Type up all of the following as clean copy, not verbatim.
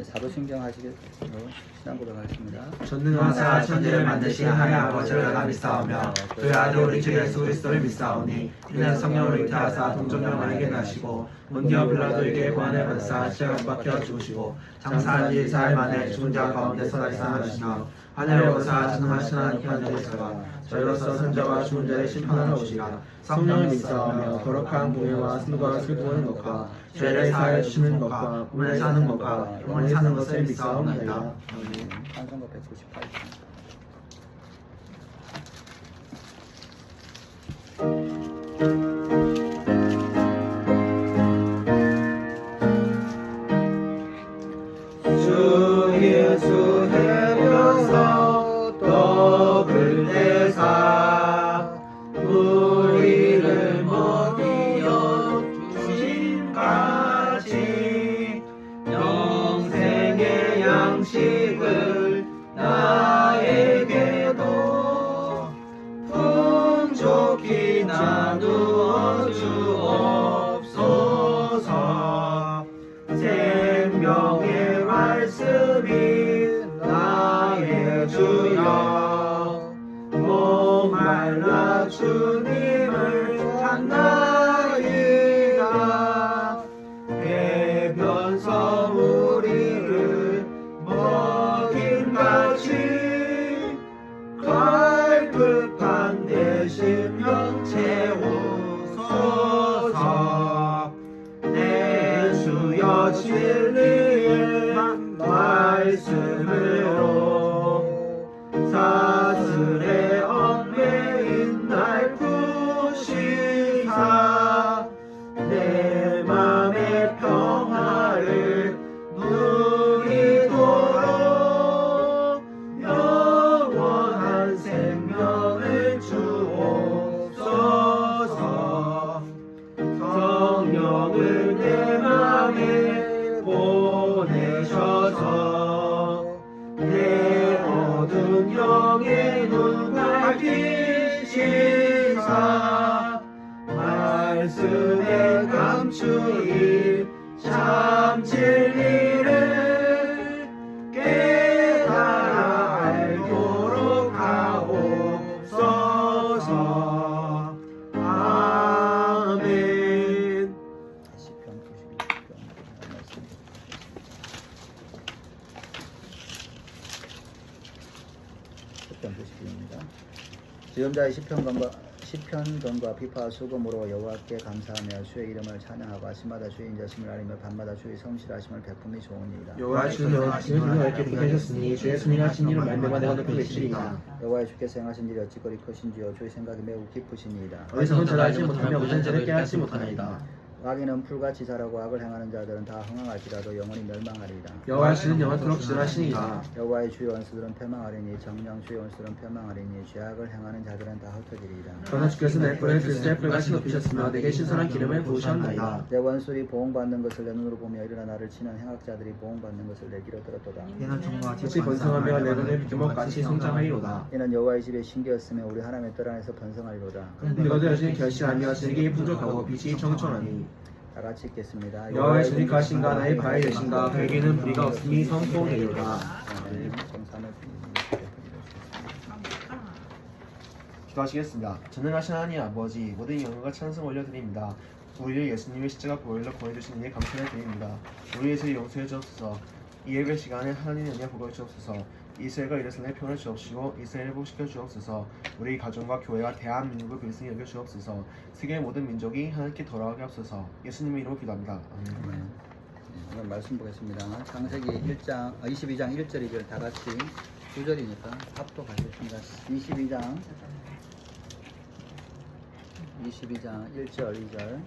네, 사도신경 하시겠로 신앙 고백하겠습니다. 전능하사 천지를 만드신 하나님 아버지를 내가 믿사오며 그의 아들 우리 주 예수 그리스도를 믿사오니 이는 성령을 잉태하사 동정녀에게 나시고 본디오 빌라도에게 고난을 받으사 십자가에 박혀 죽으시고 장사한 지 4일 만에 죽은 자 가운데서 다시 살아나시며 하늘에 오르사 전능하신 하나님께 앉으시다가 저희로서 선자와 죽은 자의 심판하러 오시리라. 성령을 믿사오며 거룩한 공예와 승과 슬픔을 것과 죄를 사하여 주시는 것과 오늘 사는 것과 영원히 사는 것을 믿사옵나이다. 아멘. 찬송가 198편. 주 예수 해변서 떡을 내사 우리를 먹이어 주심같이 영생의 양식을 나에게도 풍족히 나누어 주옵소서. 생명의 말씀이 나의 주여 목말라 주님을 찾나이다. 해변서 우리를 먹인같이 갈급한 내 심령 채우소서. 내 주여 진리의 말씀으로 사슬의 얽매인 날 푸시사 내 맘의 평화를 누리도록 영원한 생명을 주옵소서. 성령을 내 맘에 보내셔서 내 어두운 영의 눈 밝히시사 말씀에 감추인 참 진리를 깨달아 알도록 하옵소서. 아멘. 시편 92편입니다. 지음자의 시편권과 비파 수금으로 여호와께 감사하며 주의 이름을 찬양하고 아침마다 주의 인자심을 알리며 밤마다 주의 성실하심을 베품이 좋으니이다. 여호와 주는 여호와께 부르셨으니 주의 순행하신 일을 말미암아 내가 높이 외치리이다. 여호와의 주께서 행하신 일이 어찌 그리 크신지요 주의 생각이 매우 깊으시니이다. 어리석은 알지 못하며 오전 자를 깨닫지 못하나이다. 악인은 풀같이 자라고 악을 행하는 자들은 다 흥황할지라도 영원히 멸망하리이다. 여호와 주는 영원토록 지존하시니이다. 여호와의 주의 원수들은 패망하리니 정령 주의 원수들은 패망하리니 죄악을 행하는 자들은 다 흩어지리이다. 그러나 주께서 내 뿔을 그리스도의 뿔같이 높이셨으며 내게 신선한 기름을 부으셨나이다. 내 원수들이 보응받는 것을 내 눈으로 보며 일어나 나를 치는 행악자들이 보응받는 것을 내 귀로 들었도다. 이는 정과 같이 번성하며 내 눈을 비교목같이 성장하리로다. 이는 여호와의 집에 신기였으며 우리 하나님의 뜰 안에서 번성하리로다. 그리고도 여전히 결실하며 질기 풍족하고 빛이 청청하니 다 같이 읽겠습니다. 여호와의 주님가신가 나의 바위 되신가 그에게는 불의가 없음이 성공되리로다. 아멘. 정산을 기도하시겠습니다. 전능하신 하나님 아버지 모든 영광과 찬송 올려드립니다. 우리를 예수님의 십자가 보혈로 구원해주신 이에 감사를 드립니다. 우리의 죄 용서해 주옵소서. 이 예배 시간에 하나님의 은혜 복을 주옵소서. 이스라엘과 예루살렘의 평을 주옵시고 이스라엘을 복시켜 주옵소서. 우리 가정과 교회와 대한민국을 불쌍히 여겨 주옵소서. 세계의 모든 민족이 하나님께 돌아오게 하옵소서. 예수님의 이름으로 기도합니다. 아멘. 오늘 말씀 보겠습니다. 창세기 22장 1절 2절 다 같이 2절이니까 합독하겠습니다. 22장 1절 2절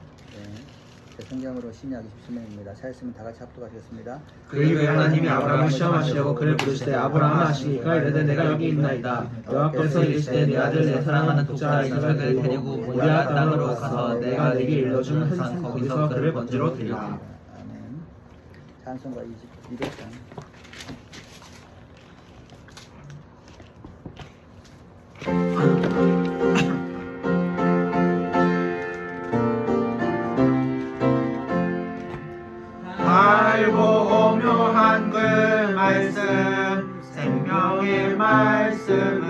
성경으로 신약 20수명입니다. 차였으면 다 같이 합독하시겠습니다. 그의 외 하나님이 아브라함을 시험하시려고 그를 부르시되 아브라함아 하시니까 이르되 내가 여기 있나이다. 여호와께서 이르시되 내 아들 내 사랑하는 독자 이삭을 데리고 모리아 땅으로 가서 내가 네게 일러준 한 산 거기서 그를 번지로 드리라. 아멘. 찬송가 200장. 알고 오묘한 그 말씀 생명의 말씀은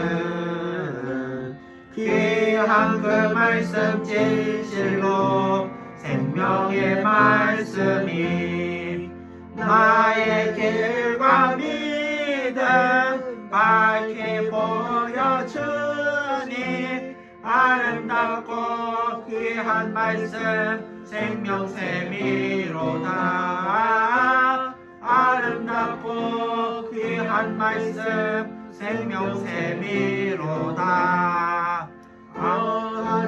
귀한 그 말씀 진실로 생명의 말씀이 나의 길과 믿음 밝게 보여주니 아름답고 귀한 말씀 생명샘이로다. 아름답고 귀한 말씀 생명샘이로다.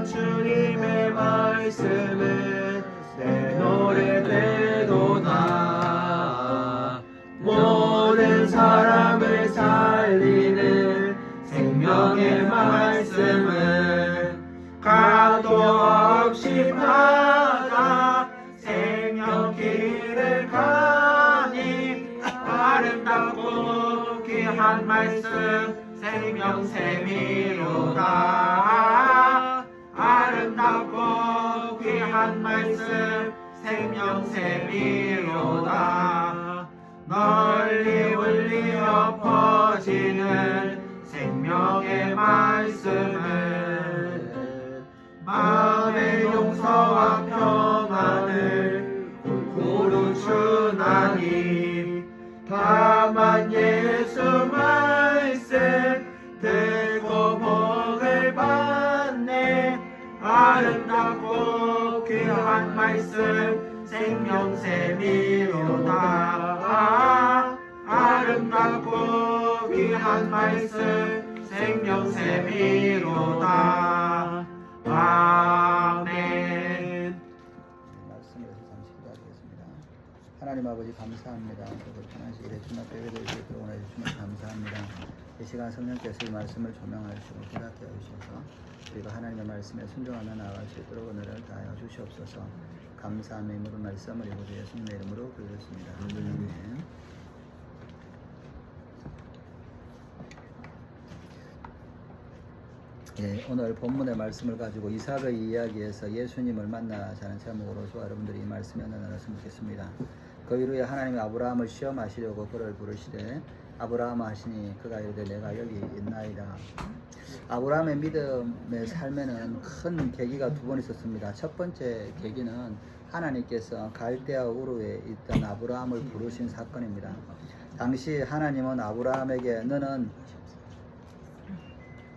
주님의 말씀은 내 노래 되도다. 모든 사람을 살리는 생명의 말씀은 가도 없이 바다 생명길을 가니 아름답고 귀한 말씀 생명샘이로다. 아름답고 귀한 말씀 생명샘이로다. 널리 울리어 퍼지는 생명의 말씀은 마음의 용서와 평안을 골고루 주나니 다만 예수 말씀 듣고 복을 받네. 아름답고 귀한 말씀 생명샘이로다. 아름답고 귀한 말씀 생명샘이로다. 아멘. 말씀에서 잠시 기도하겠습니다. 하나님 아버지 감사합니다. 그리고 편한 시일에 주님의 예배를 드리도록 원해 주시면 감사합니다. 이 시간 성령께서 이 말씀을 조명하시고 깨닫게 하셔서 우리가 하나님의 말씀에 순종하며 나아갈 수 있도록 은혜를 다하여 주시옵소서. 감사함의 이름으로 말씀을 이루어 예수님의 이름으로 드렸습니다. 아멘. 예, 오늘 본문의 말씀을 가지고 이삭의 이야기에서 예수님을 만나자는 제목으로 저와 여러분들이 이 말씀에 나눴으면 좋겠습니다. 그 이후에 하나님이 아브라함을 시험하시려고 그를 부르시되 아브라함 하시니 그가 이르되 내가 여기 있나이다. 아브라함의 믿음의 삶에는 큰 계기가 두 번 있었습니다. 첫 번째 계기는 하나님께서 갈대아 우르에 있던 아브라함을 부르신 사건입니다. 당시 하나님은 아브라함에게 너는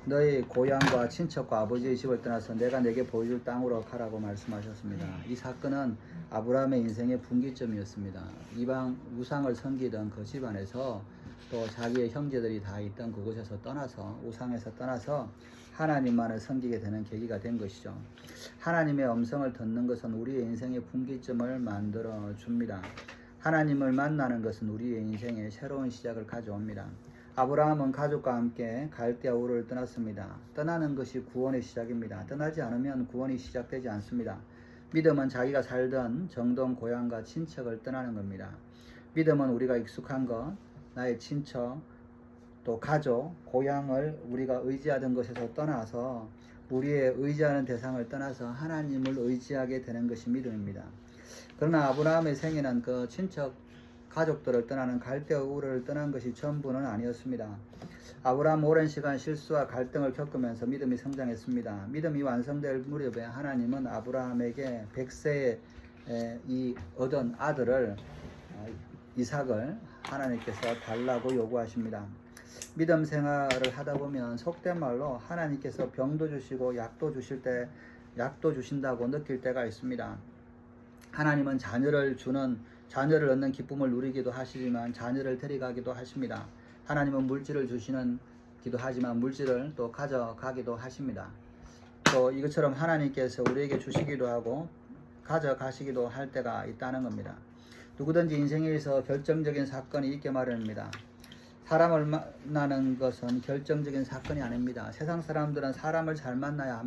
너희 고향과 친척과 아버지의 집을 떠나서 내가 내게 보여줄 땅으로 가라고 말씀하셨습니다. 이 사건은 아브라함의 인생의 분기점이었습니다. 이방 우상을 섬기던 그 집안에서 또 자기의 형제들이 다 있던 그곳에서 떠나서 우상에서 떠나서 하나님만을 섬기게 되는 계기가 된 것이죠. 하나님의 음성을 듣는 것은 우리의 인생의 분기점을 만들어 줍니다. 하나님을 만나는 것은 우리의 인생의 새로운 시작을 가져옵니다. 아브라함은 가족과 함께 갈대아 우르를 떠났습니다. 떠나는 것이 구원의 시작입니다. 떠나지 않으면 구원이 시작되지 않습니다. 믿음은 자기가 살던 정동 고향과 친척을 떠나는 겁니다. 믿음은 우리가 익숙한 것, 나의 친척, 또 가족, 고향을 우리가 의지하던 것에서 떠나서 우리의 의지하는 대상을 떠나서 하나님을 의지하게 되는 것이 믿음입니다. 그러나 아브라함의 생애는 그 친척, 가족들을 떠나는 갈대아 우르를 떠난 것이 전부는 아니었습니다. 아브라함 오랜 시간 실수와 갈등을 겪으면서 믿음이 성장했습니다. 믿음이 완성될 무렵에 하나님은 아브라함에게 100세에 이 얻은 아들을 이삭을 하나님께서 달라고 요구하십니다. 믿음 생활을 하다 보면 속된 말로 하나님께서 병도 주시고 약도 주신다고 느낄 때가 있습니다. 하나님은 자녀를 얻는 기쁨을 누리기도 하시지만 자녀를 데려가기도 하십니다. 하나님은 물질을 주시기도 하지만 물질을 또 가져가기도 하십니다. 또 이것처럼 하나님께서 우리에게 주시기도 하고 가져가시기도 할 때가 있다는 겁니다. 누구든지 인생에서 결정적인 사건이 있게 마련입니다. 사람을 만나는 것은 결정적인 사건이 아닙니다. 세상 사람들은 사람을 잘 만나야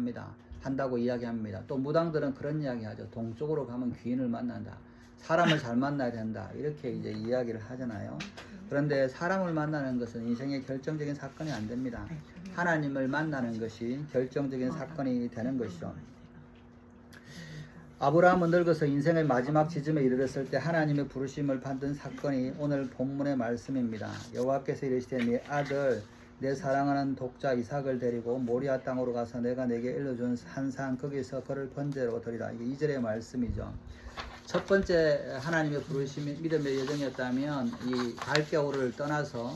한다고 이야기합니다. 또 무당들은 그런 이야기하죠. 동쪽으로 가면 귀인을 만난다. 사람을 잘 만나야 된다. 이렇게 이제 이야기를 하잖아요. 그런데 사람을 만나는 것은 인생의 결정적인 사건이 안 됩니다. 하나님을 만나는 것이 결정적인 사건이 되는 것이죠. 아브라함은 늙어서 인생의 마지막 지점에 이르렀을 때 하나님의 부르심을 받은 사건이 오늘 본문의 말씀입니다. 여호와께서 이르시되 네 아들 내 사랑하는 독자 이삭을 데리고 모리아 땅으로 가서 내가 내게 일러준 한 산 거기서 그를 번제로 드리라. 이게 2절의 말씀이죠. 첫 번째 하나님의 부르심이 믿음의 여정이었다면 이 갈겨울을 떠나서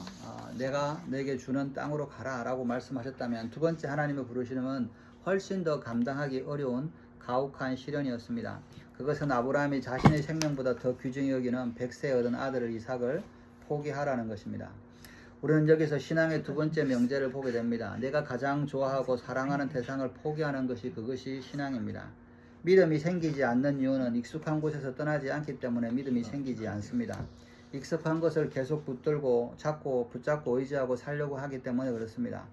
내가 내게 주는 땅으로 가라라고 말씀하셨다면, 두 번째 하나님의 부르심은 훨씬 더 감당하기 어려운 가혹한 시련이었습니다. 그것은 아브라함이 자신의 생명보다 더 귀중히 여기는 100세 얻은 아들을 이삭을 포기하라는 것입니다. 우리는 여기서 신앙의 두 번째 명제를 보게 됩니다. 내가 가장 좋아하고 사랑하는 대상을 포기하는 것이 그것이 신앙입니다. 믿음이 생기지 않는 이유는 익숙한 곳에서 떠나지 않기 때문에 믿음이 생기지 않습니다. 익숙한 것을 계속 붙잡고 의지하고 살려고 하기 때문에 그렇습니다.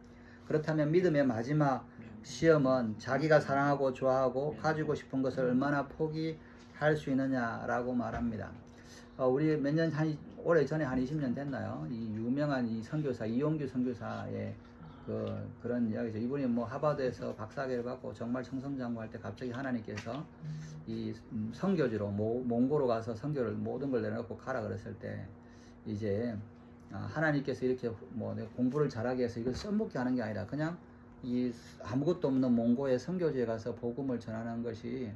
그렇다면 믿음의 마지막 시험은 자기가 사랑하고 좋아하고 가지고 싶은 것을 얼마나 포기할 수 있느냐라고 말합니다. 우리 몇 년, 오래 전에 한 20년 됐나요? 이 유명한 이 선교사, 이용규 선교사의 그런 이야기죠. 이분이 뭐 하버드에서 박사학위를 받고 정말 청성장구할 때 갑자기 하나님께서 이 선교지로 몽고로 가서 선교를 모든 걸 내려놓고 가라 그랬을 때, 이제 하나님께서 이렇게 뭐 공부를 잘하게 해서 이걸 써먹게 하는 게 아니라 그냥 이 아무것도 없는 몽고의 선교지에 가서 복음을 전하는 것이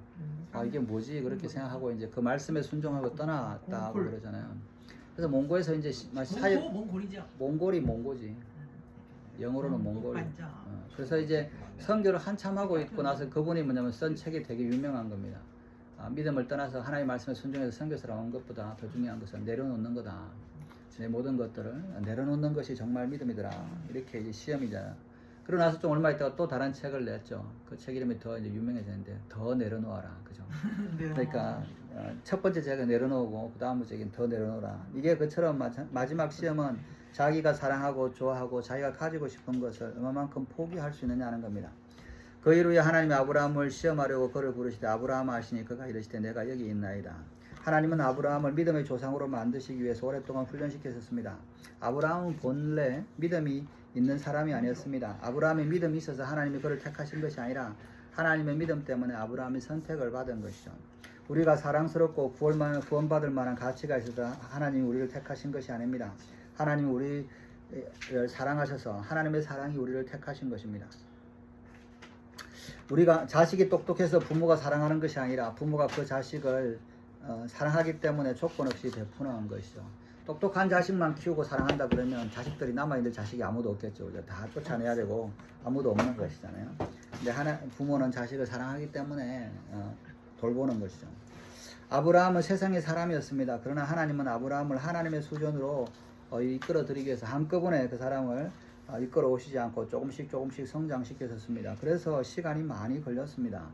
이게 뭐지 그렇게 생각하고 이제 그 말씀에 순종하고 떠났다고 그러잖아요. 그래서 몽고에서 이제 사역 몽고지. 영어로는 몽골. 그래서 이제 선교를 한참 하고 있고 나서 그분이 뭐냐면 쓴 책이 되게 유명한 겁니다. 믿음을 떠나서 하나님의 말씀에 순종해서 선교사로 온 것보다 더 중요한 것은 내려놓는 거다. 내 모든 것들을 내려놓는 것이 정말 믿음이더라. 이렇게 이제 시험이잖아. 그러고 나서 좀 얼마 있다가 또 다른 책을 냈죠. 그 책 이름이 더 이제 유명해졌는데 더 내려놓아라. 그죠? 그러니까 첫 번째 책은 내려놓고 그 다음 책은 더 내려놓아라. 이게 그처럼 마지막 시험은 자기가 사랑하고 좋아하고 자기가 가지고 싶은 것을 얼마만큼 포기할 수 있느냐 하는 겁니다. 그 이후에 하나님이 아브라함을 시험하려고 그를 부르시되 아브라함 하시니 그가 이르시되 내가 여기 있나이다. 하나님은 아브라함을 믿음의 조상으로 만드시기 위해서 오랫동안 훈련시켰습니다. 아브라함은 본래 믿음이 있는 사람이 아니었습니다. 아브라함의 믿음이 있어서 하나님이 그를 택하신 것이 아니라 하나님의 믿음 때문에 아브라함이 선택을 받은 것이죠. 우리가 사랑스럽고 구원받을 만한 가치가 있어서 하나님이 우리를 택하신 것이 아닙니다. 하나님이 우리를 사랑하셔서 하나님의 사랑이 우리를 택하신 것입니다. 우리가 자식이 똑똑해서 부모가 사랑하는 것이 아니라 부모가 그 자식을 사랑하기 때문에 조건 없이 베푸는 것이죠. 똑똑한 자식만 키우고 사랑한다 그러면 자식들이 남아있는 자식이 아무도 없겠죠. 다 쫓아내야 되고 아무도 없는 것이잖아요. 근데 부모는 자식을 사랑하기 때문에 돌보는 것이죠. 아브라함은 세상의 사람이었습니다. 그러나 하나님은 아브라함을 하나님의 수준으로 이끌어들이기 위해서 한꺼번에 그 사람을 이끌어 오시지 않고 조금씩 성장시켰습니다. 그래서 시간이 많이 걸렸습니다.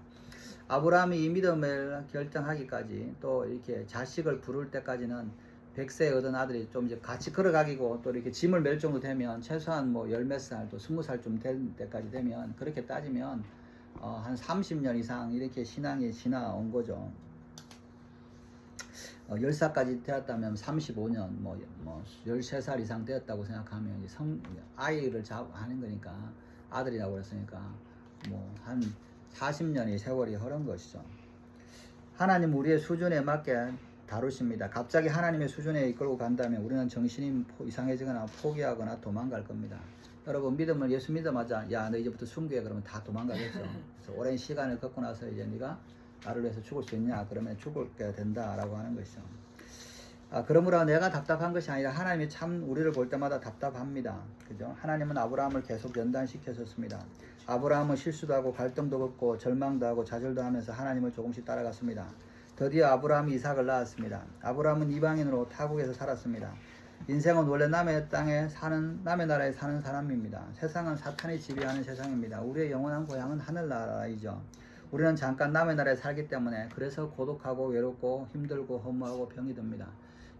아브라함이 이 믿음을 결정하기까지 또 이렇게 자식을 부를 때까지는 100세 얻은 아들이 좀 이제 같이 걸어가기고 또 이렇게 짐을 멜 정도 되면 최소한 뭐 열 몇 살 또 20살 좀 될 때까지 되면 그렇게 따지면 한 30년 이상 이렇게 신앙이 지나온 거죠. 10살까지 되었다면 35년, 뭐 13살 이상 되었다고 생각하면 아이를 하는 거니까, 아들이라고 그랬으니까, 한 40년의 세월이 흐른 것이죠. 하나님 우리의 수준에 맞게 다루십니다. 갑자기 하나님의 수준에 이끌고 간다면 우리는 정신이 이상해지거나 포기하거나 도망갈 겁니다. 여러분, 예수 믿자마자, 야, 너 이제부터 순교해. 그러면 다 도망가겠죠. 그래서 오랜 시간을 겪고 나서 이제 네가 나를 위해서 죽을 수 있냐? 그러면 죽게 된다라고 하는 것이죠. 그러므로 내가 답답한 것이 아니라 하나님이 참 우리를 볼 때마다 답답합니다. 그죠? 하나님은 아브라함을 계속 연단시켰었습니다. 아브라함은 실수도 하고 갈등도 겪고 절망도 하고 좌절도 하면서 하나님을 조금씩 따라갔습니다. 드디어 아브라함이 이삭을 낳았습니다. 아브라함은 이방인으로 타국에서 살았습니다. 인생은 원래 남의 나라에 사는 사람입니다. 세상은 사탄이 지배하는 세상입니다. 우리의 영원한 고향은 하늘나라이죠. 우리는 잠깐 남의 나라에 살기 때문에 그래서 고독하고 외롭고 힘들고 허무하고 병이 듭니다.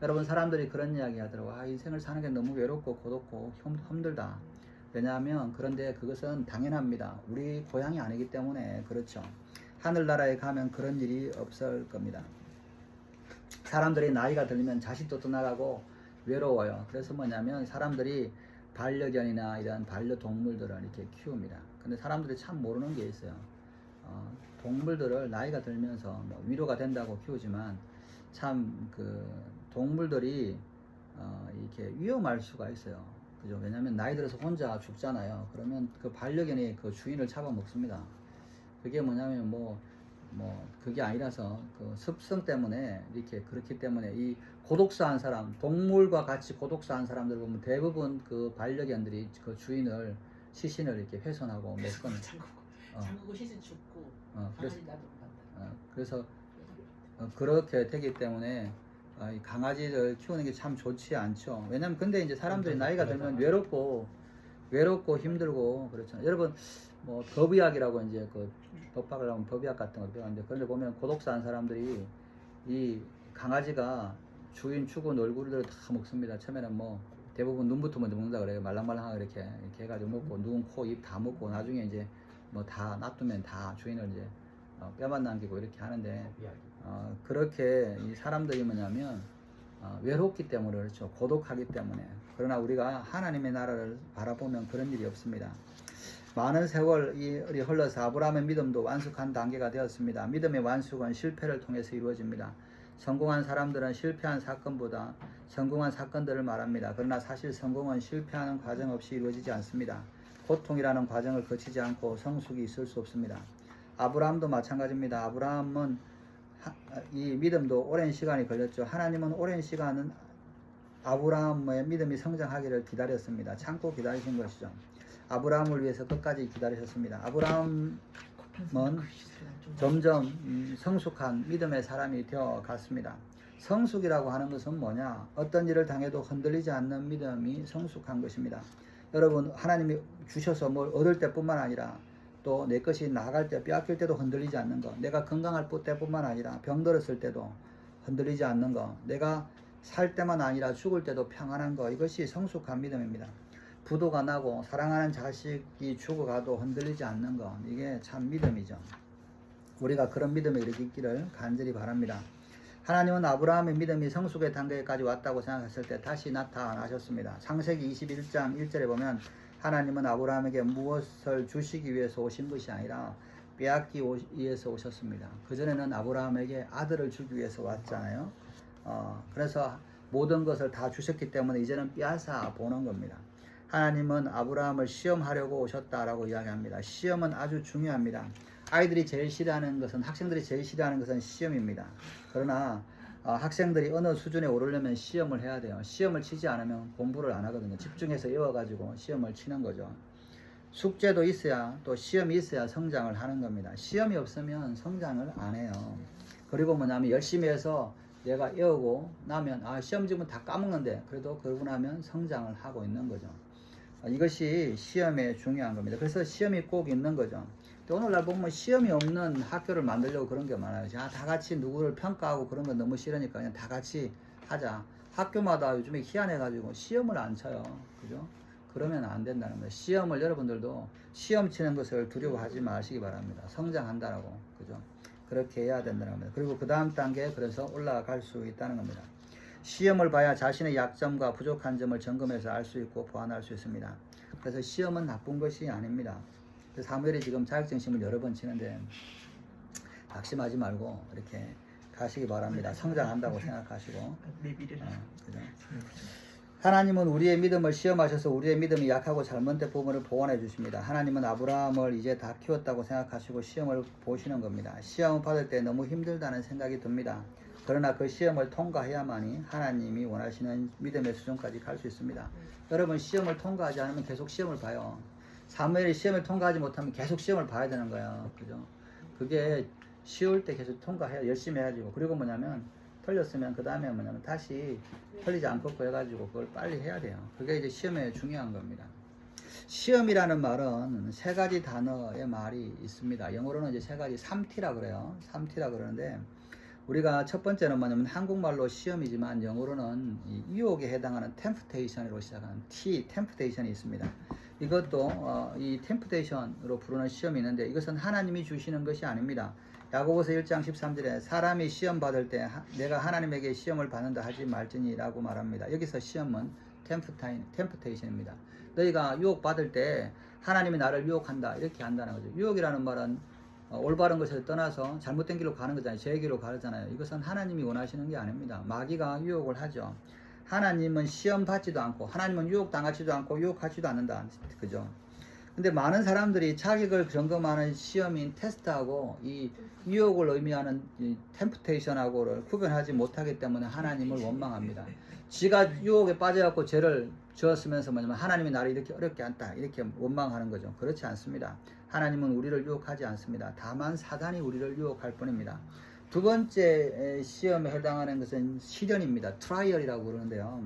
여러분, 사람들이 그런 이야기 하더라고요. 인생을 사는 게 너무 외롭고 고독고 힘들다. 왜냐하면 그런데 그것은 당연합니다. 우리 고향이 아니기 때문에 그렇죠. 하늘나라에 가면 그런 일이 없을 겁니다. 사람들이 나이가 들면 자식도 떠나가고 외로워요. 그래서 뭐냐면 사람들이 반려견이나 이런 반려동물들을 이렇게 키웁니다. 근데 사람들이 참 모르는 게 있어요. 동물들을 나이가 들면서 뭐 위로가 된다고 키우지만 참 그 동물들이 이렇게 위험할 수가 있어요. 그죠? 왜냐하면 나이 들어서 혼자 죽잖아요. 그러면 그 반려견이 그 주인을 잡아먹습니다. 그게 뭐냐면 그게 아니라서 그 습성 때문에 이렇게 그렇기 때문에 이 고독사한 사람, 동물과 같이 고독사한 사람들 보면 대부분 그 반려견들이 그 주인을 시신을 이렇게 훼손하고 먹거나 잠그고 시신 죽고 그래서 강아지 놔두고 간다. 그래서 그렇게 되기 때문에 이 강아지를 키우는 게 참 좋지 않죠. 왜냐면 근데 이제 사람들이 나이가 들면 외롭고 힘들고 그렇잖아요. 여러분 뭐 법의학이라고 이제 그 법학을 하면 법의학 같은 거 배웠는데 그런데 보면 고독사한 사람들이 이 강아지가 주인 죽은 얼굴을 다 먹습니다. 처음에는 뭐 대부분 눈부터 먼저 먹는다 그래요. 말랑말랑하게 이렇게 해가지고 먹고 눈, 코, 입 다 먹고 나중에 이제 뭐 다 놔두면 다 주인을 이제 뼈만 남기고 이렇게 하는데 그렇게 이 사람들이 뭐냐면 외롭기 때문에 그렇죠. 고독하기 때문에. 그러나 우리가 하나님의 나라를 바라보면 그런 일이 없습니다. 많은 세월이 흘러서 아브라함의 믿음도 완숙한 단계가 되었습니다. 믿음의 완숙은 실패를 통해서 이루어집니다. 성공한 사람들은 실패한 사건보다 성공한 사건들을 말합니다. 그러나 사실 성공은 실패하는 과정 없이 이루어지지 않습니다. 고통이라는 과정을 거치지 않고 성숙이 있을 수 없습니다. 아브라함도 마찬가지입니다. 아브라함은 이 믿음도 오랜 시간이 걸렸죠. 하나님은 오랜 시간은 아브라함의 믿음이 성장하기를 기다렸습니다. 참고 기다리신 것이죠. 아브라함을 위해서 끝까지 기다리셨습니다. 아브라함은 점점 성숙한 믿음의 사람이 되어 갔습니다. 성숙이라고 하는 것은 뭐냐? 어떤 일을 당해도 흔들리지 않는 믿음이 성숙한 것입니다. 여러분 하나님이 주셔서 뭘 얻을 때뿐만 아니라 또 내 것이 나갈 때 빼앗길 때도 흔들리지 않는 것, 내가 건강할 때뿐만 아니라 병들었을 때도 흔들리지 않는 것, 내가 살 때만 아니라 죽을 때도 평안한 것, 이것이 성숙한 믿음입니다. 부도가 나고 사랑하는 자식이 죽어가도 흔들리지 않는 것, 이게 참 믿음이죠. 우리가 그런 믿음에 이르기를 간절히 바랍니다. 하나님은 아브라함의 믿음이 성숙의 단계까지 왔다고 생각했을 때 다시 나타나셨습니다. 창세기 21장 1절에 보면 하나님은 아브라함에게 무엇을 주시기 위해서 오신 것이 아니라 빼앗기 위해서 오셨습니다. 그전에는 아브라함에게 아들을 주기 위해서 왔잖아요. 그래서 모든 것을 다 주셨기 때문에 이제는 빼앗아 보는 겁니다. 하나님은 아브라함을 시험하려고 오셨다라고 이야기합니다. 시험은 아주 중요합니다. 아이들이 제일 싫어하는 것은, 학생들이 제일 싫어하는 것은 시험입니다. 그러나 학생들이 어느 수준에 오르려면 시험을 해야 돼요. 시험을 치지 않으면 공부를 안 하거든요. 집중해서 외워가지고 시험을 치는 거죠. 숙제도 있어야, 또 시험이 있어야 성장을 하는 겁니다. 시험이 없으면 성장을 안 해요. 그리고 뭐냐면 열심히 해서 내가 외우고 나면 시험 지면 다 까먹는데 그래도 그러고 나면 성장을 하고 있는 거죠. 이것이 시험에 중요한 겁니다. 그래서 시험이 꼭 있는 거죠. 오늘날 보면 시험이 없는 학교를 만들려고 그런 게 많아요. 다 같이 누구를 평가하고 그런 건 너무 싫으니까 그냥 다 같이 하자. 학교마다 요즘에 희한해가지고 시험을 안 쳐요. 그죠? 그러면 안 된다는 거예요. 시험을 여러분들도 시험 치는 것을 두려워하지 마시기 바랍니다. 성장한다라고. 그죠? 그렇게 해야 된다는 겁니다. 그리고 그 다음 단계에 그래서 올라갈 수 있다는 겁니다. 시험을 봐야 자신의 약점과 부족한 점을 점검해서 알 수 있고 보완할 수 있습니다. 그래서 시험은 나쁜 것이 아닙니다. 사무엘이 지금 자격증 시험을 여러 번 치는데 낙심하지 말고 이렇게 가시기 바랍니다. 성장한다고 생각하시고. 그죠? 하나님은 우리의 믿음을 시험하셔서 우리의 믿음이 약하고 잘못된 부분을 보완해 주십니다. 하나님은 아브라함을 이제 다 키웠다고 생각하시고 시험을 보시는 겁니다. 시험을 받을 때 너무 힘들다는 생각이 듭니다. 그러나 그 시험을 통과해야만이 하나님이 원하시는 믿음의 수준까지 갈 수 있습니다. 여러분 시험을 통과하지 않으면 계속 시험을 봐요. 사무엘이 시험을 통과하지 못하면 계속 시험을 봐야 되는 거예요. 그죠? 그게 쉬울 때 계속 통과해야 열심히 해가지고 그리고 뭐냐면 틀렸으면 그 다음에 뭐냐면 다시 틀리지 않고 해가지고 그걸 빨리 해야 돼요. 그게 이제 시험에 중요한 겁니다. 시험이라는 말은 세 가지 단어의 말이 있습니다. 영어로는 이제 세 가지 3T라 그래요. 3T라 그러는데 우리가 첫 번째는 뭐냐면 한국말로 시험이지만 영어로는 이 유혹에 해당하는 temptation으로 시작하는 temptation이 있습니다. 이것도 이 temptation으로 부르는 시험이 있는데 이것은 하나님이 주시는 것이 아닙니다. 야고보서 1장 13절에 사람이 시험 받을 때 내가 하나님에게 시험을 받는다 하지 말지니 라고 말합니다. 여기서 시험은 temptation입니다. 너희가 유혹 받을 때 하나님이 나를 유혹한다 이렇게 한다는 거죠. 유혹이라는 말은 올바른 것을 떠나서 잘못된 길로 가는 거잖아요. 제 길로 가잖아요. 이것은 하나님이 원하시는 게 아닙니다. 마귀가 유혹을 하죠. 하나님은 시험 받지도 않고 하나님은 유혹 당하지도 않고 유혹하지도 않는다. 그죠? 근데 많은 사람들이 자격을 점검하는 시험인 테스트하고 이 유혹을 의미하는 이 템프테이션하고를 구별하지 못하기 때문에 하나님을 원망합니다. 지가 유혹에 빠져갖고 죄를 지었으면서 뭐냐면 하나님이 나를 이렇게 어렵게 한다 이렇게 원망하는 거죠. 그렇지 않습니다. 하나님은 우리를 유혹하지 않습니다. 다만 사단이 우리를 유혹할 뿐입니다. 두 번째 시험에 해당하는 것은 시련입니다. 트라이얼이라고 그러는데요.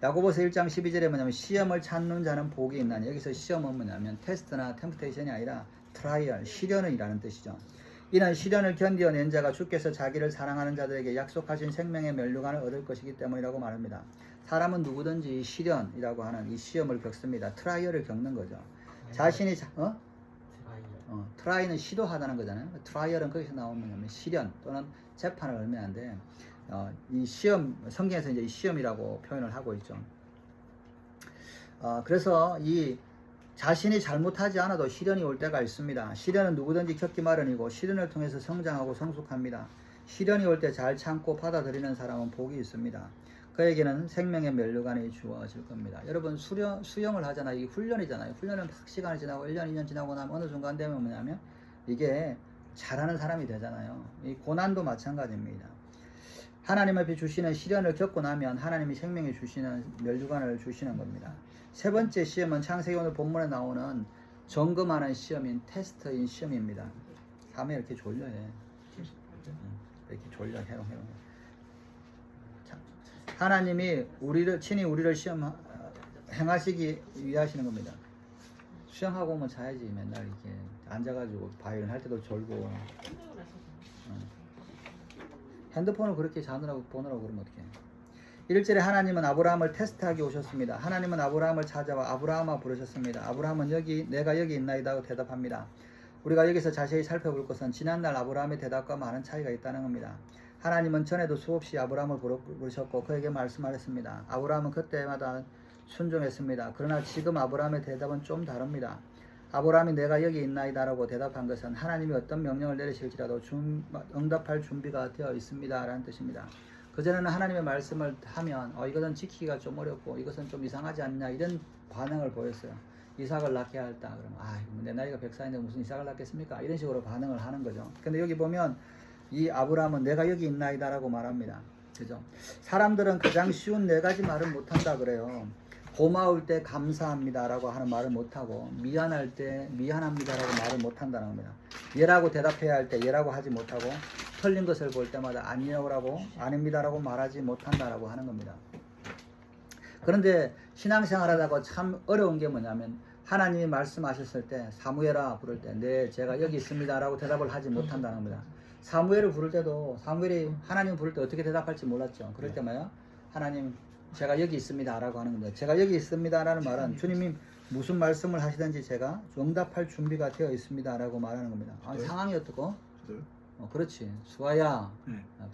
야고보서 1장 12절에 뭐냐면 시험을 찾는 자는 복이 있나니, 여기서 시험은 뭐냐면 테스트나 템프테이션이 아니라 트라이얼, 시련이라는 뜻이죠. 이는 시련을 견디어낸 자가 주께서 자기를 사랑하는 자들에게 약속하신 생명의 면류관을 얻을 것이기 때문이라고 말합니다. 사람은 누구든지 시련이라고 하는 이 시험을 겪습니다. 트라이얼을 겪는 거죠. 자신이 트라이는 시도하다는 거잖아요. 트라이얼은 거기서 나오면 시련 또는 재판을 의미하는데 이 시험, 성경에서 이제 이 시험이라고 표현을 하고 있죠. 그래서 이 자신이 잘못하지 않아도 시련이 올 때가 있습니다. 시련은 누구든지 겪기 마련이고 시련을 통해서 성장하고 성숙합니다. 시련이 올 때 잘 참고 받아들이는 사람은 복이 있습니다. 그에게는 생명의 면류관이 주어질 겁니다. 여러분 수영을 하잖아요. 이게 훈련이잖아요. 훈련은 시간이 지나고 1년, 2년 지나고 나면 어느 순간 되면 뭐냐면 이게 잘하는 사람이 되잖아요. 이 고난도 마찬가지입니다. 하나님 앞에 주시는 시련을 겪고 나면 하나님이 생명에 주시는 면류관을 주시는 겁니다. 세 번째 시험은 창세기 오늘 본문에 나오는 점검하는 시험인 테스트인 시험입니다. 밤에 이렇게 졸려해. 이렇게 졸려 해롱. 하나님이 친히 우리를 시험 행하시기 위하시는 겁니다. 수영하고 오면 자야지. 맨날 이렇게 앉아가지고 바이올린 할 때도 졸고. 핸드폰을 그렇게 자느라고 보느라고 그러면 어떡해. 1절에 하나님은 아브라함을 테스트하기 오셨습니다. 하나님은 아브라함을 찾아와 아브라함아 부르셨습니다. 아브라함은 내가 여기 있나이다 하고 대답합니다. 우리가 여기서 자세히 살펴볼 것은 지난날 아브라함의 대답과 많은 차이가 있다는 겁니다. 하나님은 전에도 수없이 아브라함을 부르셨고 그에게 말씀하셨습니다. 아브라함은 그때마다 순종했습니다. 그러나 지금 아브라함의 대답은 좀 다릅니다. 아브라함이 내가 여기 있나이다 라고 대답한 것은 하나님이 어떤 명령을 내리실지라도 응답할 준비가 되어 있습니다 라는 뜻입니다. 그전에는 하나님의 말씀을 하면 이것은 지키기가 좀 어렵고 이것은 좀 이상하지 않냐 이런 반응을 보였어요. 이삭을 낳게 할다 그러면 내 나이가 100살인데 무슨 이삭을 낳겠습니까? 이런 식으로 반응을 하는 거죠. 근데 여기 보면 이 아브라함은 내가 여기 있나이다 라고 말합니다. 그죠? 사람들은 가장 쉬운 네 가지 말을 못한다 그래요. 고마울 때 감사합니다 라고 하는 말을 못하고 미안할 때 미안합니다 라고 말을 못한다는 겁니다. 예라고 대답해야 할 때 예라고 하지 못하고 틀린 것을 볼 때마다 아니라고 아닙니다 라고 말하지 못한다라고 하는 겁니다. 그런데 신앙생활 하다가 참 어려운 게 뭐냐면 하나님이 말씀하셨을 때 사무엘아 부를 때 네 제가 여기 있습니다 라고 대답을 하지 못한다는 겁니다. 사무엘을 부를 때도 사무엘이 하나님 부를 때 어떻게 대답할지 몰랐죠. 그럴 때마다 하나님 제가 여기 있습니다 라고 하는 겁니다. 제가 여기 있습니다 라는 말은 주님이 무슨 말씀을 하시든지 제가 응답할 준비가 되어 있습니다 라고 말하는 겁니다. 상황이 어떻고? 그렇지. 수아야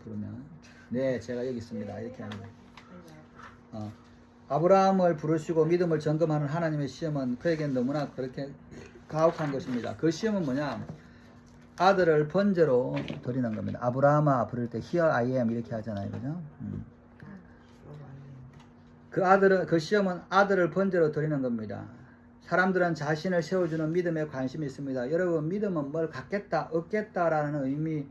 부르면 네 제가 여기 있습니다 이렇게 합니다. 아브라함을 부르시고 믿음을 점검하는 하나님의 시험은 그에겐 너무나 그렇게 가혹한 것입니다. 그 시험은 뭐냐? 아들을 번제로 드리는 겁니다. 아브라함아 부를 때 Here I am 이렇게 하잖아요. 그죠? 그 시험은 아들을 번제로 드리는 겁니다. 사람들은 자신을 세워주는 믿음에 관심이 있습니다. 여러분 믿음은 뭘 갖겠다 얻겠다라는 의미인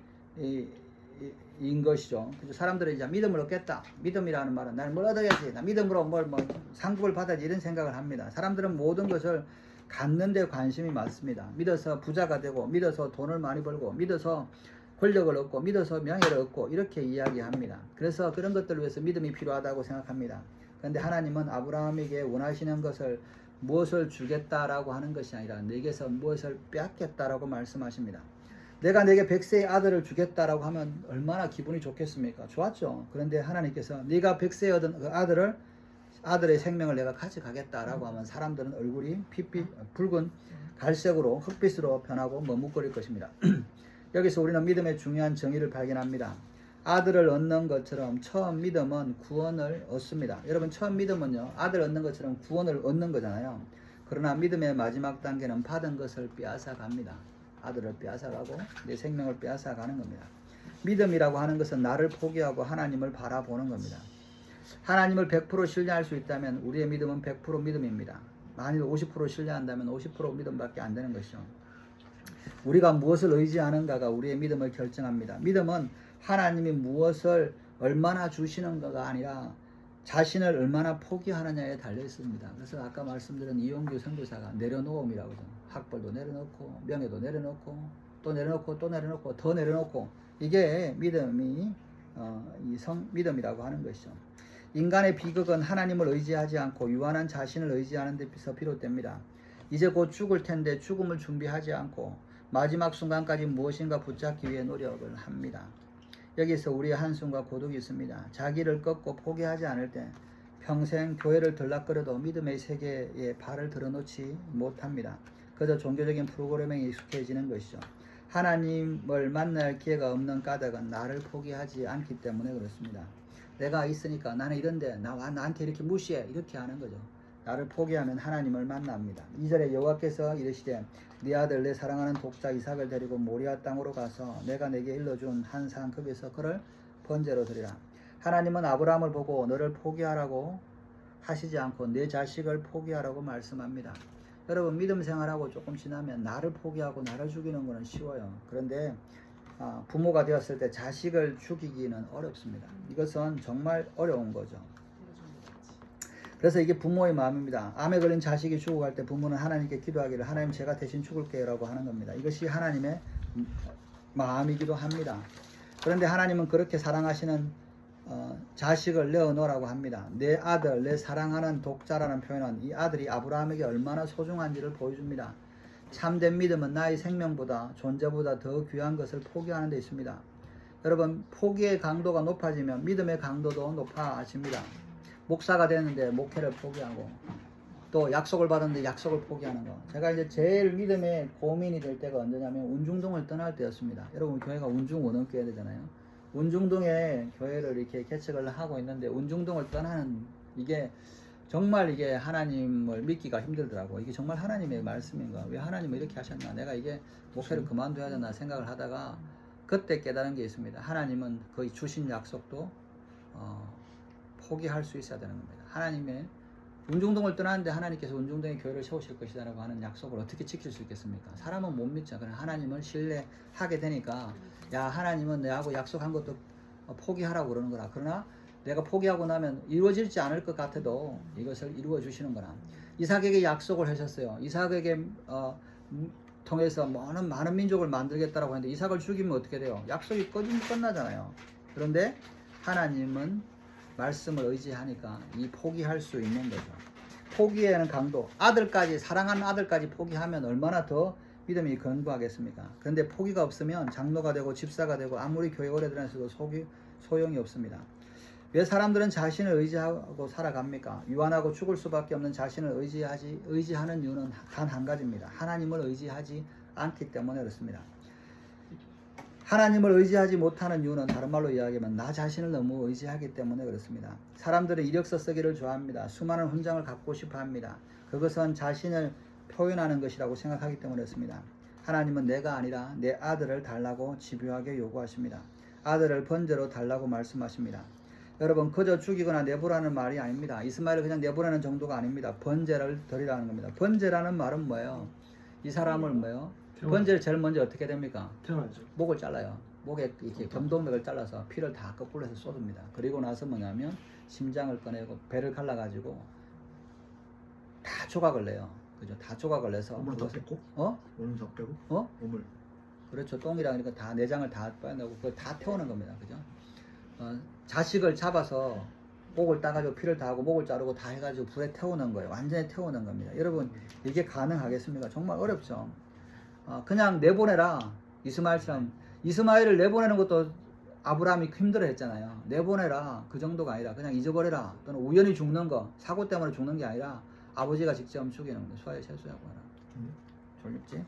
것이죠. 그래서 사람들은 이제 믿음을 얻겠다. 믿음이라는 말은 나는 뭘 얻어야지. 나 믿음으로 뭘 상급을 받아야지 이런 생각을 합니다. 사람들은 모든 것을 갖는 데 관심이 많습니다. 믿어서 부자가 되고 믿어서 돈을 많이 벌고 믿어서 권력을 얻고 믿어서 명예를 얻고 이렇게 이야기합니다. 그래서 그런 것들을 위해서 믿음이 필요하다고 생각합니다. 그런데 하나님은 아브라함에게 원하시는 것을 무엇을 주겠다라고 하는 것이 아니라 내게서 무엇을 빼앗겠다라고 말씀하십니다. 내가 내게 100세의 아들을 주겠다라고 하면 얼마나 기분이 좋겠습니까? 좋았죠. 그런데 하나님께서 네가 100세에 얻은 그 아들의 생명을 내가 가져가겠다라고 하면 사람들은 얼굴이 붉은 갈색으로 흑빛으로 변하고 머뭇거릴 것입니다. 여기서 우리는 믿음의 중요한 정의를 발견합니다. 아들을 얻는 것처럼 처음 믿음은 구원을 얻습니다. 여러분 처음 믿음은요 아들 얻는 것처럼 구원을 얻는 거잖아요. 그러나 믿음의 마지막 단계는 받은 것을 빼앗아 갑니다. 아들을 빼앗아가고 내 생명을 빼앗아가는 겁니다. 믿음이라고 하는 것은 나를 포기하고 하나님을 바라보는 겁니다. 하나님을 100% 신뢰할 수 있다면 우리의 믿음은 100% 믿음입니다. 만일 50% 신뢰한다면 50% 믿음밖에 안 되는 것이죠. 우리가 무엇을 의지하는가가 우리의 믿음을 결정합니다. 믿음은 하나님이 무엇을 얼마나 주시는가가 아니라 자신을 얼마나 포기하느냐에 달려 있습니다. 그래서 아까 말씀드린 이용규 선교사가 내려놓음이라고 하죠. 학벌도 내려놓고 명예도 내려놓고 또 내려놓고 또 내려놓고 더 내려놓고 이게 믿음이 믿음이라고 하는 것이죠. 인간의 비극은 하나님을 의지하지 않고 유한한 자신을 의지하는 데서 비롯됩니다. 이제 곧 죽을 텐데 죽음을 준비하지 않고 마지막 순간까지 무엇인가 붙잡기 위해 노력을 합니다. 여기서 우리의 한숨과 고독이 있습니다. 자기를 꺾고 포기하지 않을 때 평생 교회를 들락거려도 믿음의 세계에 발을 들어놓지 못합니다. 그저 종교적인 프로그램에 익숙해지는 것이죠. 하나님을 만날 기회가 없는 까닭은 나를 포기하지 않기 때문에 그렇습니다. 내가 있으니까 나는 이런데 나한테 이렇게 무시해 이렇게 하는 거죠. 나를 포기하면 하나님을 만납니다. 2절에 여호와께서 이르시되 네 아들 내 사랑하는 독자 이삭을 데리고 모리아 땅으로 가서 내가 내게 일러준 한 산급에서 그를 번제로 드리라. 하나님은 아브라함을 보고 너를 포기하라고 하시지 않고 내 자식을 포기하라고 말씀합니다. 여러분 믿음 생활하고 조금 지나면 나를 포기하고 나를 죽이는 것은 쉬워요. 그런데 부모가 되었을 때 자식을 죽이기는 어렵습니다. 이것은 정말 어려운 거죠. 그래서 이게 부모의 마음입니다. 암에 걸린 자식이 죽어갈 때 부모는 하나님께 기도하기를 하나님 제가 대신 죽을게요 라고 하는 겁니다. 이것이 하나님의 마음이기도 합니다. 그런데 하나님은 그렇게 사랑하시는 자식을 내어놓으라고 합니다. 내 아들, 내 사랑하는 독자라는 표현은 이 아들이 아브라함에게 얼마나 소중한지를 보여줍니다. 참된 믿음은 나의 생명보다 존재보다 더 귀한 것을 포기하는 데 있습니다. 여러분 포기의 강도가 높아지면 믿음의 강도도 높아집니다. 목사가 되는데 목회를 포기하고 또 약속을 받았는데 약속을 포기하는 거. 제가 이제 제일 믿음에 고민이 될 때가 언제냐면 운중동을 떠날 때였습니다. 여러분 교회가 운중원원교회 되잖아요. 운중동에 교회를 이렇게 개척을 하고 있는데 운중동을 떠나는 이게 정말 이게 하나님을 믿기가 힘들더라고. 이게 정말 하나님의 말씀인가? 왜 하나님은 이렇게 하셨나? 내가 이게 목회를 그만둬야 되나 생각을 하다가 그때 깨달은 게 있습니다. 하나님은 거의 주신 약속도 포기할 수 있어야 되는 겁니다. 하나님의 운중동을 떠나는데 하나님께서 운중동에 교회를 세우실 것이라고 하는 약속을 어떻게 지킬 수 있겠습니까? 사람은 못 믿죠. 그러나 하나님을 신뢰하게 되니까 야 하나님은 내하고 약속한 것도 포기하라고 그러는 거라. 그러나 내가 포기하고 나면 이루어질지 않을 것 같아도 이것을 이루어 주시는 거라. 이삭에게 약속을 하셨어요. 이삭에게 통해서 많은 민족을 만들겠다라고 했는데 이삭을 죽이면 어떻게 돼요? 약속이 끝나잖아요. 그런데 하나님은 말씀을 의지하니까 이 포기할 수 있는 거죠. 포기에는 강도, 아들까지 사랑하는 아들까지 포기하면 얼마나 더 믿음이 견고하겠습니까? 그런데 포기가 없으면 장로가 되고 집사가 되고 아무리 교회 오래 다녔어도 소용이 없습니다. 왜 사람들은 자신을 의지하고 살아갑니까? 유한하고 죽을 수밖에 없는 자신을 의지하는 이유는 단 한 가지입니다. 하나님을 의지하지 않기 때문에 그렇습니다. 하나님을 의지하지 못하는 이유는 다른 말로 이야기하면 나 자신을 너무 의지하기 때문에 그렇습니다. 사람들은 이력서 쓰기를 좋아합니다. 수많은 훈장을 갖고 싶어 합니다. 그것은 자신을 표현하는 것이라고 생각하기 때문에 그렇습니다. 하나님은 내가 아니라 내 아들을 달라고 집요하게 요구하십니다. 아들을 번제로 달라고 말씀하십니다. 여러분 그저 죽이거나 내보라는 말이 아닙니다. 이스마엘을 그냥 내보라는 정도가 아닙니다. 번제를 드리라는 겁니다. 번제라는 말은 뭐예요? 이 사람을 뭐예요? 번제를 제일 먼저 어떻게 됩니까? 태어나죠. 목을 잘라요. 목에 이렇게 경동맥을 잘라서 피를 다 거꾸로 해서 쏟습니다. 그리고 나서 뭐냐면 심장을 꺼내고 배를 갈라가지고 다 조각을 내요. 그죠? 다 조각을 내서 오물 다 뺐고? 오물 다 빼고? 오물. 그렇죠. 똥이랑 이런 거 다 내장을 다 빼내고 그걸 다 태우는 겁니다. 그죠? 자식을 잡아서 목을 따가지고 피를 다 하고 목을 자르고 다 해가지고 불에 태우는 거예요. 완전히 태우는 겁니다. 여러분 이게 가능하겠습니까? 정말 어렵죠. 그냥 내보내라. 이스마엘처럼 이스마엘을 내보내는 것도 아브라함이 힘들어 했잖아요. 내보내라. 그 정도가 아니라 그냥 잊어버려라. 또는 우연히 죽는 거 사고 때문에 죽는 게 아니라 아버지가 직접 죽이는 거예요. 수아의 채수라고 하라. 졸립지?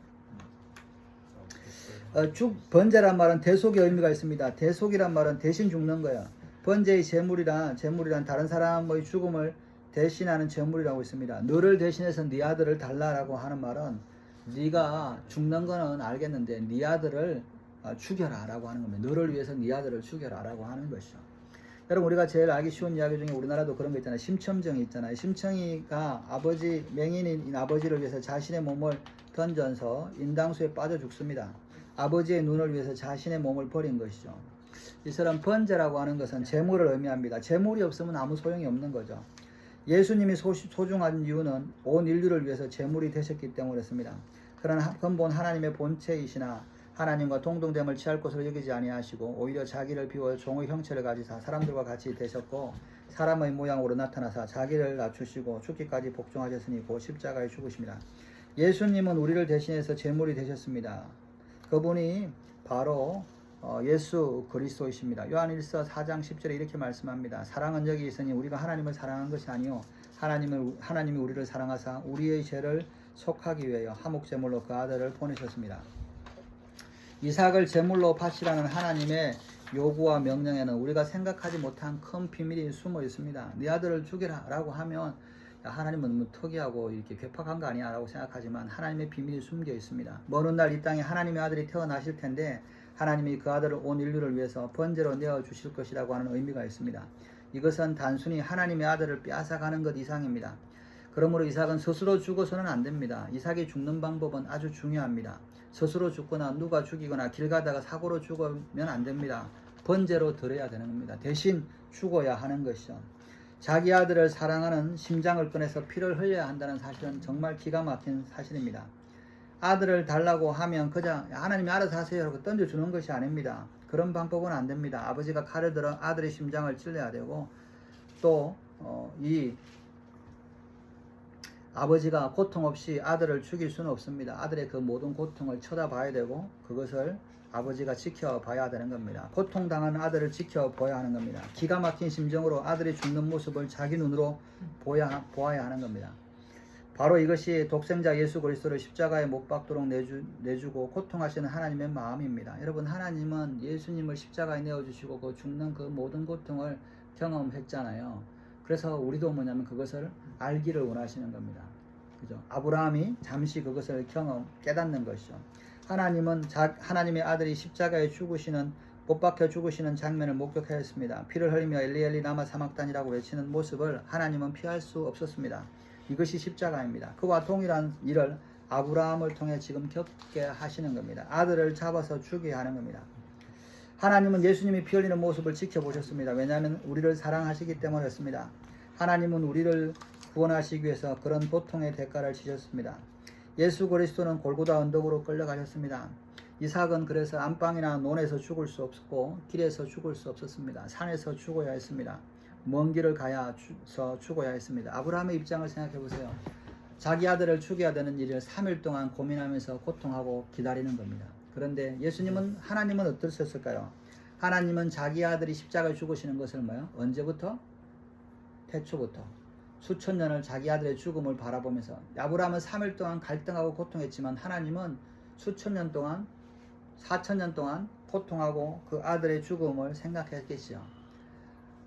번제란 말은 대속의 의미가 있습니다. 대속이란 말은 대신 죽는 거야. 번제의 제물이란 다른 사람의 죽음을 대신하는 제물이라고 있습니다. 너를 대신해서 네 아들을 달라라고 하는 말은 네가 죽는 거는 알겠는데 네 아들을 죽여라 라고 하는 겁니다. 너를 위해서 네 아들을 죽여라 라고 하는 것이죠. 여러분, 우리가 제일 알기 쉬운 이야기 중에 우리나라도 그런 거 있잖아요. 심청정이 있잖아요. 심청이가 아버지, 맹인인 아버지를 위해서 자신의 몸을 던져서 인당수에 빠져 죽습니다. 아버지의 눈을 위해서 자신의 몸을 버린 것이죠. 이 사람 번제라고 하는 것은 재물을 의미합니다. 재물이 없으면 아무 소용이 없는 거죠. 예수님이 소중한 이유는 온 인류를 위해서 재물이 되셨기 때문이었습니다. 그러나 근본 하나님의 본체이시나 하나님과 동등됨을 취할 것으로 여기지 아니하시고 오히려 자기를 비워 종의 형체를 가지사 사람들과 같이 되셨고 사람의 모양으로 나타나사 자기를 낮추시고 죽기까지 복종하셨으니 곧 십자가에 죽으십니다. 예수님은 우리를 대신해서 제물이 되셨습니다. 그분이 바로 예수 그리스도이십니다. 요한일서 4장 10절에 이렇게 말씀합니다. 사랑은 여기 있으니 우리가 하나님을 사랑한 것이 아니요 하나님이 우리를 사랑하사 우리의 죄를 속하기 위하여 화목제물로 그 아들을 보내셨습니다. 이삭을 제물로 바치라는 하나님의 요구와 명령에는 우리가 생각하지 못한 큰 비밀이 숨어 있습니다. 네 아들을 죽이라 라고 하면 야, 하나님은 너무 특이하고 이렇게 괴팍한 거 아니야 라고 생각하지만 하나님의 비밀이 숨겨 있습니다. 먼 훗날 이 땅에 하나님의 아들이 태어나실 텐데 하나님이 그 아들을 온 인류를 위해서 번제로 내어주실 것이라고 하는 의미가 있습니다. 이것은 단순히 하나님의 아들을 빼앗아가는 것 이상입니다. 그러므로 이삭은 스스로 죽어서는 안 됩니다. 이삭이 죽는 방법은 아주 중요합니다. 스스로 죽거나 누가 죽이거나 길 가다가 사고로 죽으면 안 됩니다. 번제로 드려야 되는 겁니다. 대신 죽어야 하는 것이죠. 자기 아들을 사랑하는 심장을 꺼내서 피를 흘려야 한다는 사실은 정말 기가 막힌 사실입니다. 아들을 달라고 하면 그냥 하나님이 알아서 하세요 라고 던져주는 것이 아닙니다. 그런 방법은 안 됩니다. 아버지가 칼을 들어 아들의 심장을 찔러야 되고 또 이 아버지가 고통 없이 아들을 죽일 수는 없습니다. 아들의 그 모든 고통을 쳐다봐야 되고 그것을 아버지가 지켜봐야 되는 겁니다. 고통당하는 아들을 지켜봐야 하는 겁니다. 기가 막힌 심정으로 아들이 죽는 모습을 자기 눈으로 보아야 하는 겁니다. 바로 이것이 독생자 예수 그리스도를 십자가에 못 박도록 내주고 고통하시는 하나님의 마음입니다. 여러분, 하나님은 예수님을 십자가에 내어주시고 그 죽는 그 모든 고통을 경험했잖아요. 그래서 우리도 뭐냐면 그것을 알기를 원하시는 겁니다. 그죠? 아브라함이 잠시 그것을 깨닫는 것이죠. 하나님은 하나님의 아들이 십자가에 못 박혀 죽으시는 장면을 목격하였습니다. 피를 흘리며 엘리 엘리 라마 사막단이라고 외치는 모습을 하나님은 피할 수 없었습니다. 이것이 십자가입니다. 그와 동일한 일을 아브라함을 통해 지금 겪게 하시는 겁니다. 아들을 잡아서 죽게 하는 겁니다. 하나님은 예수님이 피 흘리는 모습을 지켜보셨습니다. 왜냐하면 우리를 사랑하시기 때문이었습니다. 하나님은 우리를 구원하시기 위해서 그런 고통의 대가를 지셨습니다. 예수 그리스도는 골고다 언덕으로 끌려가셨습니다. 이삭은 그래서 안방이나 논에서 죽을 수 없었고 길에서 죽을 수 없었습니다. 산에서 죽어야 했습니다. 먼 길을 가서 죽어야 했습니다. 아브라함의 입장을 생각해 보세요. 자기 아들을 죽여야 되는 일을 3일 동안 고민하면서 고통하고 기다리는 겁니다. 그런데 하나님은 어떠셨을까요? 하나님은 자기 아들이 십자가에 죽으시는 것을 언제부터? 태초부터 수천 년을 자기 아들의 죽음을 바라보면서 아브라함은 3일 동안 갈등하고 고통했지만 하나님은 수천 년 동안 4천 년 동안 고통하고 그 아들의 죽음을 생각했겠지요.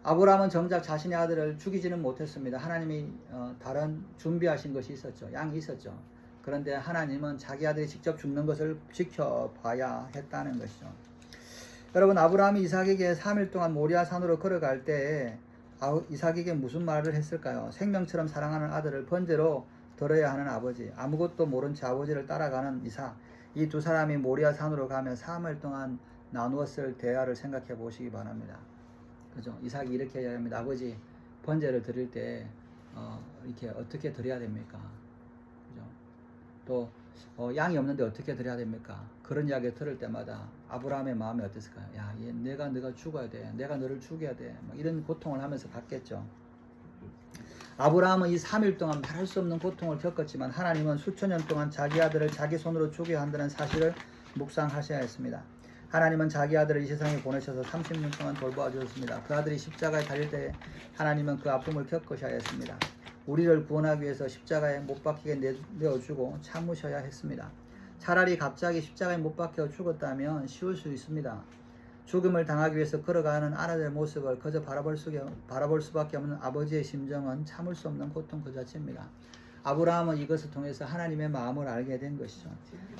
아브라함은 정작 자신의 아들을 죽이지는 못했습니다. 하나님이 다른 준비하신 것이 있었죠. 양이 있었죠. 그런데 하나님은 자기 아들이 직접 죽는 것을 지켜봐야 했다는 것이죠. 여러분, 아브라함이 이삭에게 3일 동안 모리아 산으로 걸어갈 때 이삭에게 무슨 말을 했을까요? 생명처럼 사랑하는 아들을 번제로 드려야 하는 아버지, 아무것도 모른 채 아버지를 따라가는 이삭, 이 두 사람이 모리아 산으로 가면 3일 동안 나누었을 대화를 생각해 보시기 바랍니다. 그죠? 이삭이 이렇게 이야기합니다. 아버지, 번제를 드릴 때 이렇게 어떻게 드려야 됩니까? 그죠? 또 양이 없는데 어떻게 드려야 됩니까? 그런 이야기 들을 때마다 아브라함의 마음이 어땠을까요? 야, 내가 죽어야 돼. 내가 너를 죽여야 돼. 이런 고통을 하면서 갔겠죠. 아브라함은 이 3일 동안 말할 수 없는 고통을 겪었지만 하나님은 수천 년 동안 자기 아들을 자기 손으로 죽여야 한다는 사실을 묵상하셔야 했습니다. 하나님은 자기 아들을 이 세상에 보내셔서 30년 동안 돌보아 주셨습니다. 그 아들이 십자가에 달릴 때 하나님은 그 아픔을 겪으셔야 했습니다. 우리를 구원하기 위해서 십자가에 못 박히게 내어주고 참으셔야 했습니다. 차라리 갑자기 십자가에 못 박혀 죽었다면 쉬울 수 있습니다. 죽음을 당하기 위해서 걸어가는 아들의 모습을 그저 바라볼 수밖에 없는 아버지의 심정은 참을 수 없는 고통 그 자체입니다. 아브라함은 이것을 통해서 하나님의 마음을 알게 된 것이죠.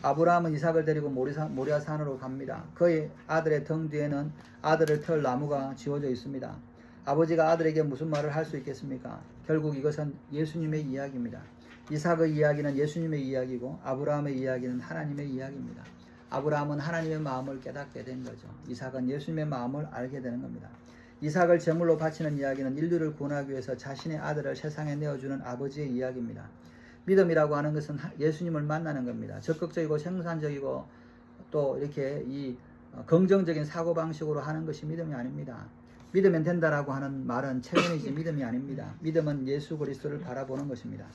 아브라함은 이삭을 데리고 모리아 산으로 갑니다. 그의 아들의 등 뒤에는 아들을 태울 나무가 지워져 있습니다. 아버지가 아들에게 무슨 말을 할 수 있겠습니까? 결국 이것은 예수님의 이야기입니다. 이삭의 이야기는 예수님의 이야기고 아브라함의 이야기는 하나님의 이야기입니다. 아브라함은 하나님의 마음을 깨닫게 된 거죠. 이삭은 예수님의 마음을 알게 되는 겁니다. 이삭을 제물로 바치는 이야기는 인류를 구원하기 위해서 자신의 아들을 세상에 내어주는 아버지의 이야기입니다. 믿음이라고 하는 것은 예수님을 만나는 겁니다. 적극적이고 생산적이고 또 이렇게 이 긍정적인 사고방식으로 하는 것이 믿음이 아닙니다. 믿으면 된다라고 하는 말은 체면이지 믿음이 아닙니다. 믿음은 예수 그리스도를 바라보는 것입니다.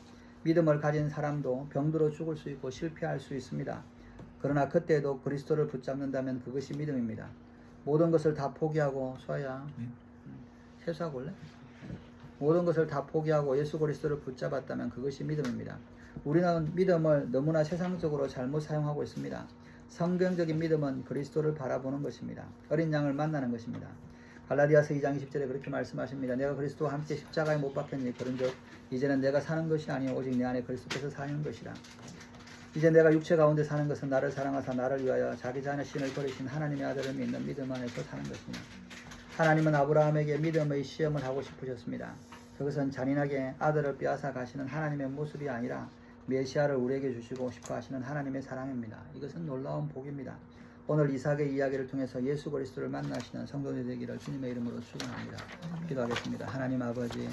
믿음을 가진 사람도 병들어 죽을 수 있고 실패할 수 있습니다. 그러나 그때도 그리스도를 붙잡는다면 그것이 믿음입니다. 모든 것을 다 포기하고 수아야 세수하고 올래? 모든 것을 다 포기하고 예수 그리스도를 붙잡았다면 그것이 믿음입니다. 우리는 믿음을 너무나 세상적으로 잘못 사용하고 있습니다. 성경적인 믿음은 그리스도를 바라보는 것입니다. 어린 양을 만나는 것입니다. 갈라디아서 2장 20절에 그렇게 말씀하십니다. 내가 그리스도와 함께 십자가에 못 박혔니 그런즉 이제는 내가 사는 것이 아니요 오직 내 안에 그리스도께서 사는 것이라. 이제 내가 육체 가운데 사는 것은 나를 사랑하사 나를 위하여 자기 자신을 버리신 하나님의 아들을 믿는 믿음 안에서 사는 것이니 하나님은 아브라함에게 믿음의 시험을 하고 싶으셨습니다. 그것은 잔인하게 아들을 빼앗아 가시는 하나님의 모습이 아니라 메시아를 우리에게 주시고 싶어 하시는 하나님의 사랑입니다. 이것은 놀라운 복입니다. 오늘 이삭의 이야기를 통해서 예수 그리스도를 만나시는 성도들 되기를 주님의 이름으로 축원합니다. 기도하겠습니다. 하나님 아버지,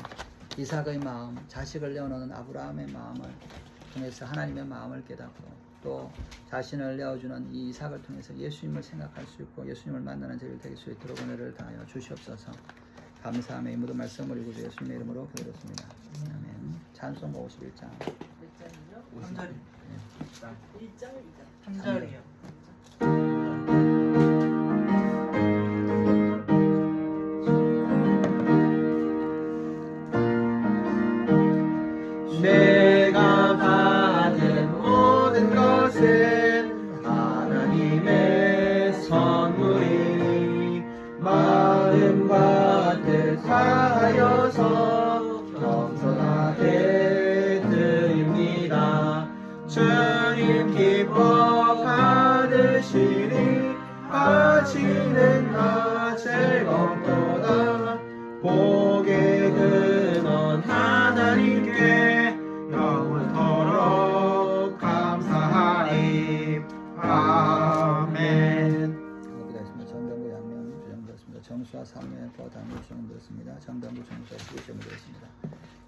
이삭의 마음, 자식을 내어놓는 아브라함의 마음을 통해서 하나님의 마음을 깨닫고 또 자신을 내어주는 이 이삭을 통해서 예수님을 생각할 수 있고 예수님을 만나는 저희를 되게 수 있도록 은혜를 다하여 주시옵소서. 감사하며 이 모든 말씀을 읽고 예수님의 이름으로 기도했습니다. 아멘. 찬송가 51장. 몇 장이요? 3자리 1장, 2장. 3자리요. 내가 받은 모든 것은 하나님의 선물이니 마음과 뜻 다하여서 겸손하게 드립니다. 주님 기뻐 받으시니 바치는 나 즐겁도다. 복의 근원 하나님께 영원토록 감사하리. 아멘. 기도했습니다. 정병구 양명 주정되었습니다. 정수와 삼면 또 단위 주정되었습니다. 정병구 정수와 11점을 드렸습니다.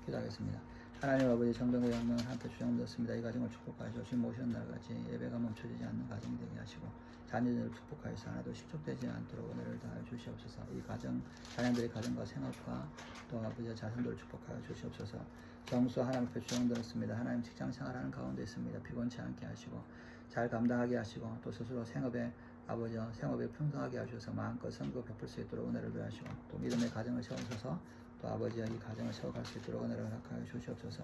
기도하겠습니다. 하나님 아버지 정병구 양명을 한테 주정되었습니다. 이 가정을 축복하시고 주님 오시는 날같이 예배가 멈춰지지 않는 가정이 되게 하시고 자녀들을 축복하여서 하나도 식족되지 않도록 은혜를 다하여 주시옵소서. 이 가정 자녀들의 가정과 생활과 또 아버지와 자손들을 축복하여 주시옵소서. 정수 하나님 앞에 주정되었습니다. 하나님 직장 생활하는 가운데 있습니다. 피곤치 않게 하시고 잘 감당하게 하시고 또 스스로 생업에 아버지와 생업에 풍성하게 하셔서 마음껏 선거 베풀 수 있도록 은혜를 베하시고 또 믿음의 가정을 세우셔서 또 아버지와 이 가정을 세워갈 수 있도록 은혜를 허락하여 주시옵소서.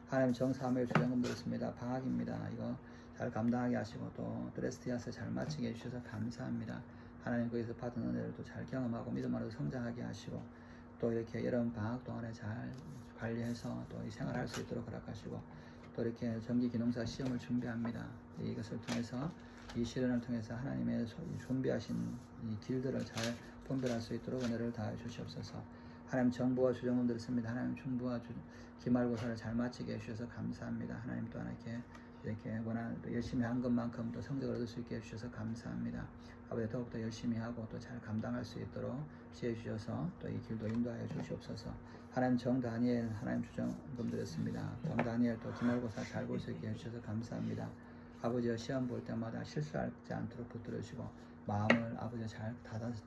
하나님 정사함을 주장금 드렸습니다. 방학입니다. 이거 잘 감당하게 하시고 또 드레스티아스 잘 마치게 해주셔서 감사합니다. 하나님 거기서 받은 은혜를 또 잘 경험하고 믿음 안에서 성장하게 하시고 또 이렇게 여름 방학 동안에 잘 관리해서 또 이 생활할 수 있도록 허락하시고 또 이렇게 정기기능사 시험을 준비합니다. 이것을 통해서 이 시련을 통해서 하나님의 준비하신 이 길들을 잘 분별할 수 있도록 은혜를 다해 주시옵소서. 하나님 정부와 주정원들 있습니다. 하나님 중부와 기말고사를 잘 마치게 해주셔서 감사합니다. 하나님 또한 이렇게 열심히 한 것만큼 또 성적을 얻을 수 있게 해주셔서 감사합니다. 아버지 더욱더 열심히 하고 또 잘 감당할 수 있도록 지혜 주셔서 또 이 길도 인도하여 주시옵소서. 하나님 정다니엘 하나님 주정금 드렸습니다. 정다니엘 또 기말고사 잘 볼 수 있게 해주셔서 감사합니다. 아버지와 시험 볼 때마다 실수하지 않도록 붙들으시고 마음을 아버지 잘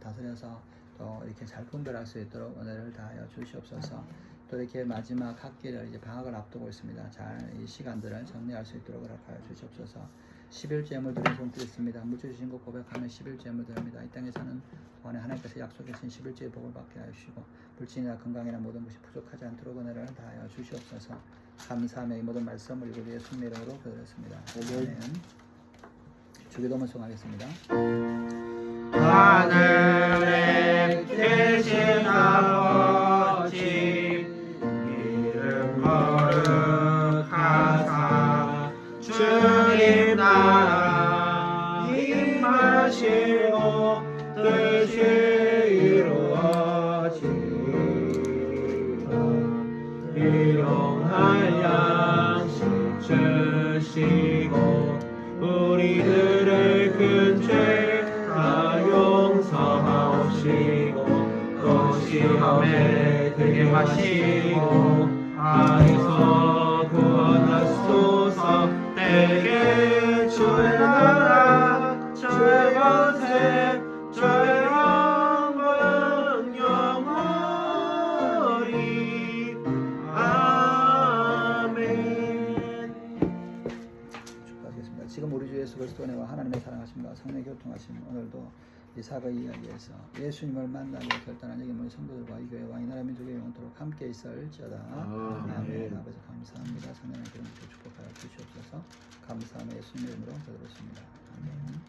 다스려서 또 이렇게 잘 분별할 수 있도록 은혜를 다하여 주시옵소서. 또 이렇게 마지막 학기를 이제 방학을 앞두고 있습니다. 잘 이 시간들을 정리할 수 있도록 허락하여 주시옵소서. 11제물 드린 손 드렸습니다. 물질 주신 것 고백하면 11제물 드립니다. 이 땅에서는 동안에 하나님께서 약속하신 11제의 복을 받게 하시고 불신이나 건강이나 모든 것이 부족하지 않도록 은혜를 다하여 주시옵소서. 감사하며 이 모든 말씀을 우리 예수님의 이름으로 기도했습니다. 아멘. 주기도문 송하겠습니다. 하늘에 계신 아버지 이름 거룩하시며 하시고 악에서 구원하소서. 내게 주의 나라 주의 권세 주의 영광 영원히 아멘. 축복하겠습니다. 지금 우리 주 예수 그리스도 은혜와 하나님의 사랑하심과 성령의 교통하심 오늘도 이 사과의 이야기에서 예수님을 만나며 결단한 여기 모든 성도들과 이 교회와 이 나라 민족의 영원토록 함께 있을지어다. 아멘. 아버지 감사합니다. 성령의 그런 축복하여 주시옵소서. 감사하며 예수님의 이름으로 기도드렸습니다. 아멘.